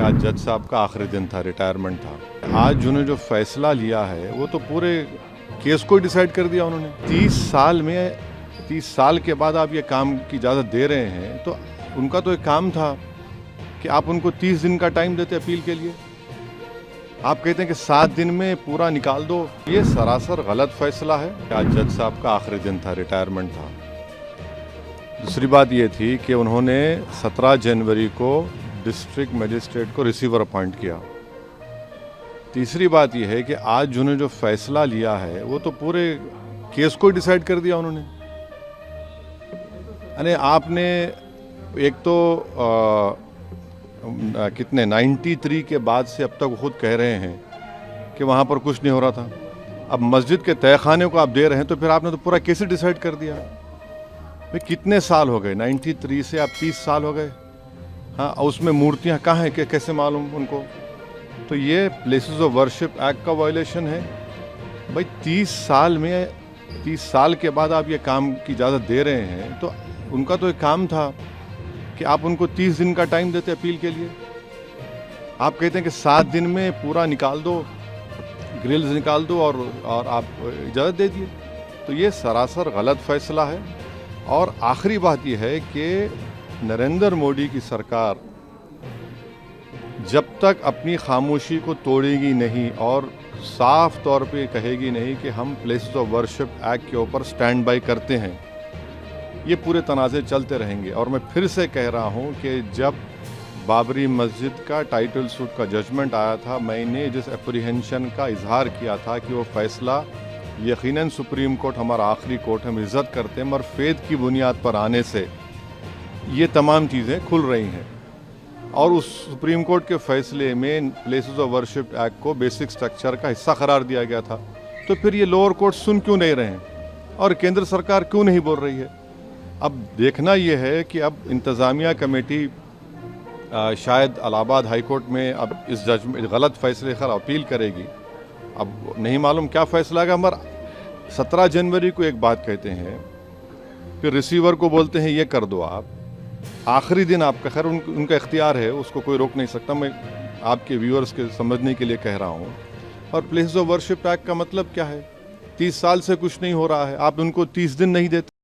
आज जज साहब का आखिरी दिन था, रिटायरमेंट था। आज उन्होंने जो फैसला लिया है वो तो पूरे केस को डिसाइड कर दिया उन्होंने। 30 साल के बाद आप ये काम की इजाज़त दे रहे हैं, तो उनका तो एक काम था कि आप उनको 30 दिन का टाइम देते अपील के लिए। आप कहते हैं कि 7 दिन में पूरा निकाल दो। ये सरासर गलत फैसला है। आज जज साहब का आखिरी दिन था, रिटायरमेंट था। दूसरी बात ये थी कि उन्होंने 17 जनवरी को डिस्ट्रिक्ट मजिस्ट्रेट को रिसीवर अपॉइंट किया। तीसरी बात यह है कि आज उन्होंने जो फैसला लिया है वो तो पूरे केस को डिसाइड कर दिया उन्होंने। अरे आपने एक तो कितने 93 के बाद से अब तक खुद कह रहे हैं कि वहाँ पर कुछ नहीं हो रहा था। अब मस्जिद के तहखाने को आप दे रहे हैं, तो फिर आपने तो पूरा केस डिसाइड कर दिया। भाई कितने साल हो गए? 93 से आप 30 साल हो गए। हाँ, उसमें मूर्तियाँ कहाँ हैं कि कैसे मालूम उनको? तो ये प्लेसेस ऑफ वर्शिप एक्ट का वायलेशन है। भाई 30 साल के बाद आप ये काम की इजाज़त दे रहे हैं, तो उनका तो एक काम था कि आप उनको 30 दिन का टाइम देते अपील के लिए। आप कहते हैं कि 7 दिन में पूरा निकाल दो, ग्रिल्स निकाल दो और आप इजाज़त दे दिए। तो ये सरासर गलत फैसला है। और आखिरी बात यह है कि नरेंद्र मोदी की सरकार जब तक अपनी खामोशी को तोड़ेगी नहीं और साफ तौर पे कहेगी नहीं कि हम प्लेसेस ऑफ वर्शिप एक्ट के ऊपर स्टैंड बाय करते हैं, ये पूरे तनाज़े चलते रहेंगे। और मैं फिर से कह रहा हूँ कि जब बाबरी मस्जिद का टाइटल सूट का जजमेंट आया था, मैंने जिस एप्रीहेंशन का इजहार किया था कि वो फैसला यकीनन सुप्रीम कोर्ट हमारा आखिरी कोर्ट, हम इज़्ज़त करते हैं, मगर फेद की बुनियाद पर आने से ये तमाम चीज़ें खुल रही हैं। और उस सुप्रीम कोर्ट के फैसले में प्लेसेस ऑफ वर्शिप एक्ट को बेसिक स्ट्रक्चर का हिस्सा करार दिया गया था। तो फिर ये लोअर कोर्ट सुन क्यों नहीं रहे हैं और केंद्र सरकार क्यों नहीं बोल रही है? अब देखना ये है कि अब इंतज़ामिया कमेटी शायद इलाहाबाद हाई कोर्ट में अब इस जजमेंट गलत फैसले पर अपील करेगी। अब नहीं मालूम क्या फैसला आएगा। मगर 17 जनवरी को एक बात कहते हैं, फिर रिसीवर को बोलते हैं ये कर दो आप। आखिरी दिन आपका, खैर उनका इख्तियार है, उसको कोई रोक नहीं सकता। मैं आपके व्यूअर्स के समझने के लिए कह रहा हूँ। और प्लेसेस ऑफ वर्शिप एक्ट का मतलब क्या है? 30 साल से कुछ नहीं हो रहा है, आप उनको 30 दिन नहीं देते।